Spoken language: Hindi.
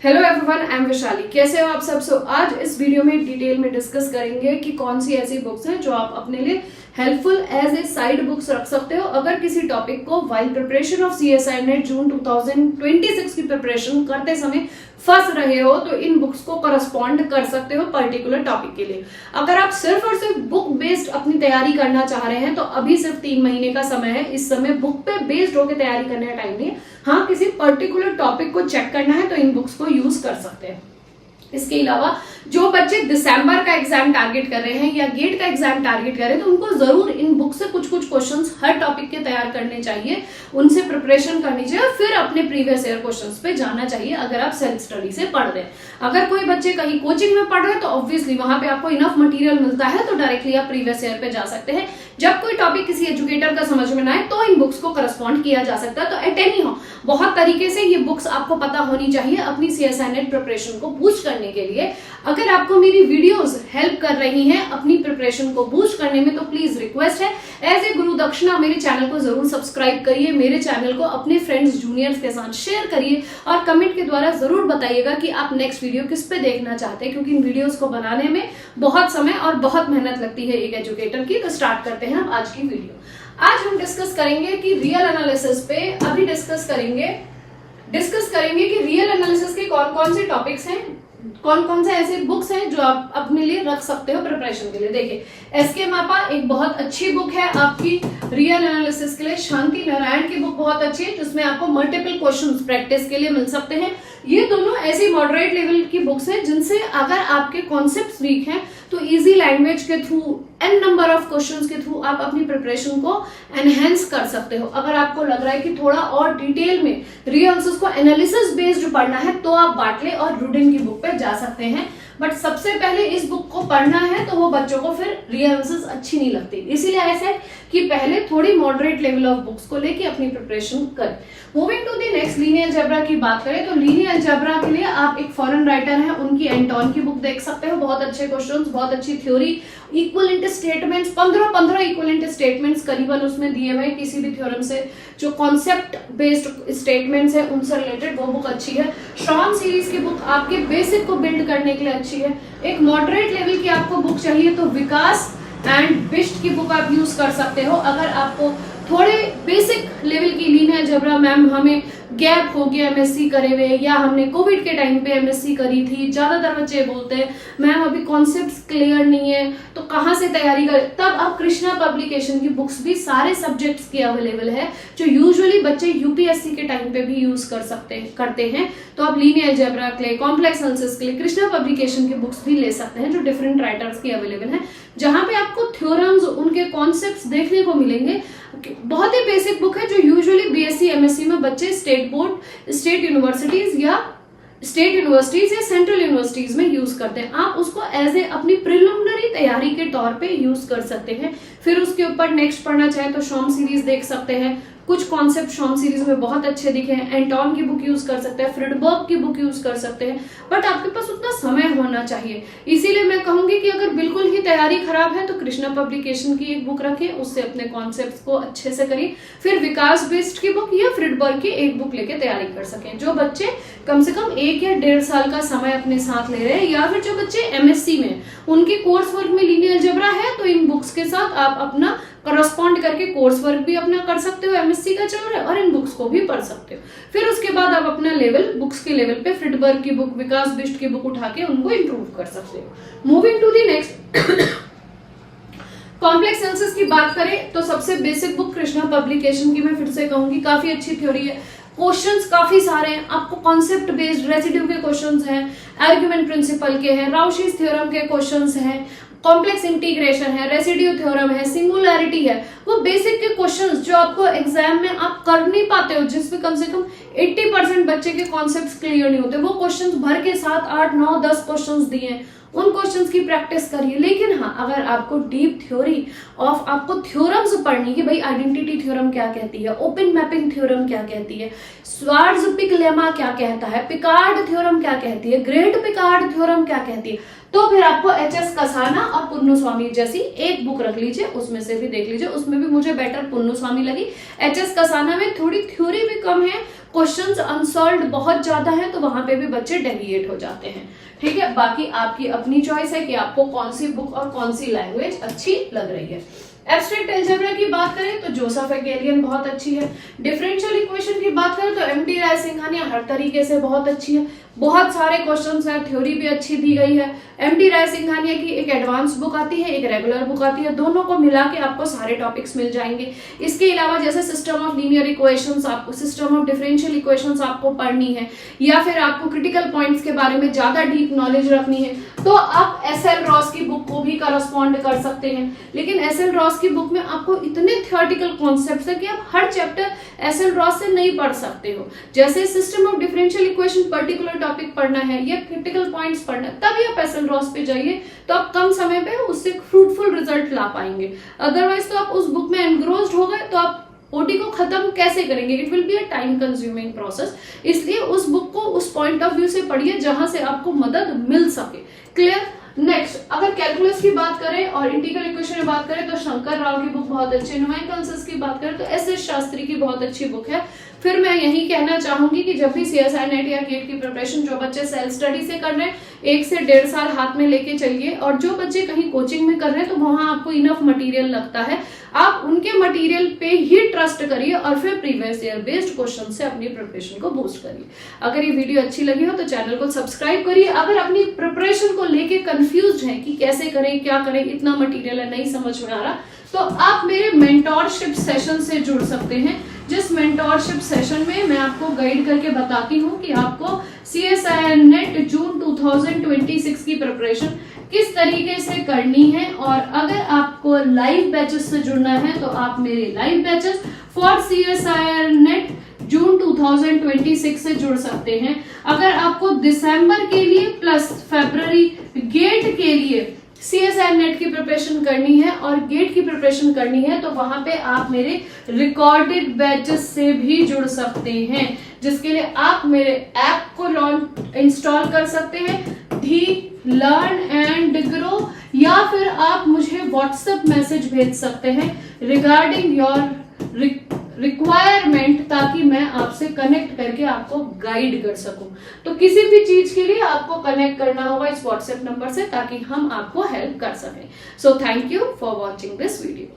Hello everyone, I am Vaishali. कैसे हो आप सब? आज इस वीडियो में डिटेल में डिस्कस करेंगे कि कौन सी ऐसी बुक्स हैं जो आप अपने लिए helpful as a side books रख सकते हो। अगर किसी टॉपिक को while preparation of CSI NET June 2026 की प्रिपरेशन करते समय फंस रहे हो तो इन बुक्स को करस्पॉन्ड कर सकते हो पर्टिकुलर टॉपिक के लिए। अगर आप सिर्फ और सिर्फ बुक बेस्ड अपनी तैयारी करना चाह रहे हैं तो अभी सिर्फ 3 महीने का समय है। इस समय बुक पे बेस्ड होकर तैयारी करने का टाइम नहीं है। हाँ, किसी पर्टिकुलर टॉपिक को चेक करना है तो इन बुक्स को यूज कर सकते हैं। इसके अलावा जो बच्चे दिसंबर का एग्जाम टारगेट कर रहे हैं या गेट का एग्जाम टारगेट कर रहे हैं तो उनको जरूर इन बुक से कुछ क्वेश्चंस हर टॉपिक के तैयार करने चाहिए, उनसे प्रिपरेशन करनी चाहिए और फिर अपने प्रीवियस ईयर क्वेश्चंस पे जाना चाहिए अगर आप सेल्फ स्टडी से पढ़ रहे हैं। अगर कोई बच्चे कहीं कोचिंग में पढ़ रहे हैं तो ऑब्वियसली वहां पे आपको इनफ मटेरियल मिलता है तो डायरेक्टली आप प्रीवियस ईयर पे जा सकते हैं। जब कोई टॉपिक किसी एजुकेटर का समझ में ना आए तो इन बुक्स को करस्पॉन्ड किया जा सकता है। तो एट एनी हो बहुत तरीके से ये बुक्स आपको पता होनी चाहिए अपनी सीएसआई नेट प्रिपरेशन को बूस्ट करने के लिए। अगर आपको मेरी वीडियोस हेल्प कर रही हैं अपनी प्रिपरेशन को बूस्ट करने में तो प्लीज रिक्वेस्ट है एज ए गुरु दक्षिणा मेरे चैनल को जरूर सब्सक्राइब करिए, मेरे चैनल को अपने फ्रेंड्स जूनियर्स के साथ शेयर करिए और कमेंट के द्वारा जरूर बताइएगा कि आप नेक्स्ट वीडियो किस पे देखना चाहते हैं, क्योंकि इन वीडियोस को बनाने में बहुत समय और बहुत मेहनत लगती है एक एजुकेटर की। तो स्टार्ट करते हैं हम आज की वीडियो। आज हम डिस्कस करेंगे कि रियल एनालिसिस पे अभी डिस्कस करेंगे कि रियल एनालिसिस के कौन कौन से टॉपिक्स हैं, कौन कौन से ऐसे बुक्स हैं जो आप अपने लिए रख सकते हो प्रिपरेशन के लिए। देखिए, एसके मापा एक बहुत अच्छी बुक है आपकी रियल एनालिसिस के लिए। शांति नारायण की बुक बहुत अच्छी है जिसमें आपको मल्टीपल क्वेश्चंस प्रैक्टिस के लिए मिल सकते हैं। ये दोनों ऐसी मॉडरेट लेवल की बुक्स हैं जिनसे अगर आपके कॉन्सेप्ट्स वीक हैं तो इजी लैंग्वेज के through an number of questions के थ्रू आप अपनी प्रिपरेशन को एनहेंस कर सकते हो। अगर आपको लग रहा है कि थोड़ा और डिटेल में रियल एनालिसिस को एनालिसिस बेस्ड पढ़ना है तो आप बाटले और रूडिन की बुक पे जा सकते हैं। बट सबसे पहले इस बुक को पढ़ना है तो वो बच्चों को फिर रियल एनालिसिस अच्छी नहीं लगती, इसीलिए ऐसा कि पहले थोड़ी मॉडरेट लेवल ऑफ बुक्स को लेके अपनी प्रिपरेशन करें। Moving to the next, linear algebra की बात करें तो लीनियर अलजेब्रा के लिए आप एक फॉरेन राइटर हैं उनकी एंटोन की बुक देख सकते हो। बहुत अच्छे क्वेश्चंस, बहुत अच्छी theory, equivalent statements, 15 equivalent statements करीबन उसमें दिए हुए किसी भी थ्योरम से जो कॉन्सेप्ट बेस्ड स्टेटमेंट्स है उनसे रिलेटेड, वो बुक अच्छी है। श्रॉन सीरीज की बुक आपके बेसिक को बिल्ड करने के लिए अच्छी है। एक मॉडरेट लेवल की आपको बुक चाहिए तो विकास एंड बिस्ट की बुक आप यूज कर सकते हो। अगर आपको थोड़े बेसिक लेवल की लीनियर अलजेब्रा मैम हमें गैप हो गया एमएससी करे हुए या हमने कोविड के टाइम पे एमएससी करी थी, ज्यादातर बच्चे बोलते हैं मैम अभी कॉन्सेप्ट्स क्लियर नहीं है तो कहाँ से तैयारी करें, तब आप कृष्णा पब्लिकेशन की बुक्स भी सारे सब्जेक्ट्स की अवेलेबल है जो यूजुअली बच्चे यूपीएससी के टाइम पे भी यूज करते हैं। तो आप लीनियर अलजेब्रा के लिए, कॉम्प्लेक्स एनालिसिस के लिए कृष्णा पब्लिकेशन की बुक्स भी ले सकते हैं जो डिफरेंट राइटर्स की अवेलेबल है, जहां पे आपको थ्योरम्स, उनके कॉन्सेप्ट्स देखने को मिलेंगे। बहुत ही बेसिक बुक है जो यूजुअली बीएससी एमएससी में बच्चे स्टेट बोर्ड, स्टेट यूनिवर्सिटीज या सेंट्रल यूनिवर्सिटीज में यूज करते हैं। आप उसको एज ए अपनी प्रिलिमिनरी तैयारी के तौर पे यूज कर सकते हैं। फिर उसके ऊपर नेक्स्ट पढ़ना चाहे तो शॉम सीरीज देख सकते हैं, कुछ कॉन्सेप्ट शॉम सीरीज में बहुत अच्छे दिखे हैं। एंटोन की बुक यूज कर सकते हैं, फ्रिडबर्ग की बुक यूज कर सकते हैं, बट आपके पास उतना समय होना चाहिए। इसीलिए मैं कहूंगी कि अगर बिल्कुल ही तैयारी खराब है तो कृष्णा पब्लिकेशन की एक बुक रखें, उससे अपने कॉन्सेप्ट्स को अच्छे से करिए। फिर विकास बेस्ड की बुक या फ्रिडबर्ग की एक बुक लेके तैयारी कर सकें। जो बच्चे कम से कम 1 या 1.5 साल का समय अपने साथ ले रहे हैं या फिर जो बच्चे एमएससी में उनके कोर्स वर्क में लीनियर अलजेब्रा है तो इन बुक्स के साथ आप अपना करस्पॉन्ड करके कोर्स वर्क भी अपना कर सकते हो, एमएससी का चल रहा है, और इन बुक्स को भी पढ़ सकते हो। फिर उसके बाद आप अपना लेवल, बुक्स के लेवल पे फ्रिडबर्ग की बुक, विकास बिस्ट की बुक उठा के उनको इंप्रूव कर सकते हो। Moving to the next, complex analysis की बात करें तो सबसे बेसिक बुक कृष्णा पब्लिकेशन की मैं फिर से कहूंगी, काफी अच्छी थ्योरी है, क्वेश्चंस काफी सारे हैं, आपको कॉन्सेप्ट बेस्ड रेसिड्यू के क्वेश्चंस हैं, आर्गुमेंट प्रिंसिपल के हैं, राउशीज थ्योरम के क्वेश्चंस हैं, कॉम्प्लेक्स इंटीग्रेशन है, रेसिड्यू थ्योरम है, सिंगुलैरिटी है। वो बेसिक के क्वेश्चंस जो आपको एग्जाम में आप कर नहीं पाते हो, जिसमें कम से कम 80% बच्चे के कॉन्सेप्ट्स क्लियर नहीं होते, वो क्वेश्चंस भर के 7, 8, 9, 10 क्वेश्चंस दिए हैं, उन क्वेश्चंस की प्रैक्टिस करिए। लेकिन हाँ, अगर आपको डीप थ्योरी ऑफ, आपको थ्योरम्स पढ़नी है, भाई आइडेंटिटी थ्योरम क्या कहती है, ओपन मैपिंग थ्योरम क्या कहती है, श्वार्ज़-पिक लेमा क्या कहता है, पिकार्ड थ्योरम क्या कहती है, ग्रेट पिकार्ड थ्योरम क्या कहती है, तो फिर आपको एच.एस. कसाना और पुन्नुस्वामी जैसी एक बुक रख लीजिए, उसमें से भी देख लीजिए। उसमें भी मुझे बेटर पुन्नुस्वामी लगी। एच.एस. कसाना में थोड़ी थ्योरी भी कम है, क्वेश्चंस अनसॉल्व्ड बहुत ज्यादा है तो वहां पे भी बच्चे डेविएट हो जाते हैं। ठीक है, बाकी आपकी अपनी चॉइस है कि आपको कौन सी बुक और कौन सी लैंग्वेज अच्छी लग रही है। एब्स्ट्रैक्ट अलजेब्रा की बात करें तो जोसेफ गैलियन बहुत अच्छी है। डिफरेंशियल इक्वेशन की बात करें तो एमटी राय सिंघानिया हर तरीके से बहुत अच्छी है। बहुत सारे क्वेश्चंस हैं, थ्योरी भी अच्छी दी गई है। एमटी राय सिंघानिया की एक एडवांस बुक आती है, एक रेगुलर बुक आती है, दोनों को मिला के आपको सारे टॉपिक्स मिल जाएंगे। इसके अलावा जैसे सिस्टम ऑफ लीनियर इक्वेशंस, आपको सिस्टम ऑफ डिफरेंशियल इक्वेशंस आपको पढ़नी है, या फिर आपको क्रिटिकल पॉइंट्स के बारे में ज्यादा डीप नॉलेज रखनी है, तो आप एसएल रॉस की बुक को भी करस्पॉन्ड कर सकते हैं। लेकिन एसएल रॉस की बुक में आपको इतने थियोरेटिकल कॉन्सेप्ट्स है कि आप हर चैप्टर एसएल रॉस से नहीं पढ़ सकते हो। जैसे system of differential equation particular topic पढ़ना है या क्रिटिकल पॉइंट्स पढ़ना है, तभी आप एसएल रॉस पे जाइए, तो आप कम समय पे उससे फ्रूटफुल रिजल्ट ला पाएंगे। अदरवाइज तो आप उस बुक में एनग्रोस्ड हो गए तो आप ओटी को खत्म कैसे करेंगे? It will be a time consuming process. इसलिए उस बुक को उस पॉइंट ऑफ व्यू से पढ़िए जहां से आपको मदद मिल सके। क्लियर? नेक्स्ट, अगर कैलकुलस की बात करें और इंटीग्रल इक्वेशन की बात करें तो शंकर राव की बुक बहुत अच्छी है। न्यूमेरिकल्स की बात करें तो एस शास्त्री की बहुत अच्छी बुक है। फिर मैं यही कहना चाहूंगी कि जब भी सीएसआई नेट या गेट की प्रिपरेशन जो बच्चे सेल्फ स्टडी से कर रहे हैं, 1 से 1.5 साल हाथ में लेके चलिए, और जो बच्चे कहीं कोचिंग में कर रहे हैं तो वहां आपको इनफ मटेरियल लगता है, आप उनके मटेरियल पे ही ट्रस्ट करिए और फिर प्रीवियस ईयर बेस्ड क्वेश्चन से अपनी प्रिपरेशन को बूस्ट करिए। अगर ये वीडियो अच्छी लगी हो तो चैनल को सब्सक्राइब करिए। अगर अपनी प्रिपरेशन को लेके कंफ्यूज हैं कि कैसे करें, क्या करें, इतना मटेरियल है, नहीं समझ में आ रहा, तो आप मेरे मेंटोरशिप सेशन से जुड़ सकते हैं, जिस मेंटोरशिप सेशन में मैं आपको गाइड करके बताती हूँ कि आपको सीएसआई नेट जून 2026 की प्रिपरेशन किस तरीके से करनी है। और अगर आपको लाइव बैचेस से जुड़ना है तो आप मेरे live batches for CSI NET June 2026 से जुड़ सकते हैं। अगर आपको दिसंबर के लिए प्लस फरवरी गेट के लिए सीएसआई नेट की प्रिपरेशन करनी है और गेट की प्रिपरेशन करनी है तो वहां पे आप मेरे रिकॉर्डेड बैचेस से भी जुड़ सकते हैं, जिसके लिए आप मेरे ऐप को इंस्टॉल कर सकते हैं, धी लर्न एंड ग्रो, या फिर आप मुझे व्हाट्सएप मैसेज भेज सकते हैं रिगार्डिंग योर रिक्वायरमेंट, ताकि मैं आपसे कनेक्ट करके आपको गाइड कर सकूं। तो किसी भी चीज के लिए आपको कनेक्ट करना होगा इस व्हाट्सएप नंबर से, ताकि हम आपको हेल्प कर सकें। So thank you for watching this video.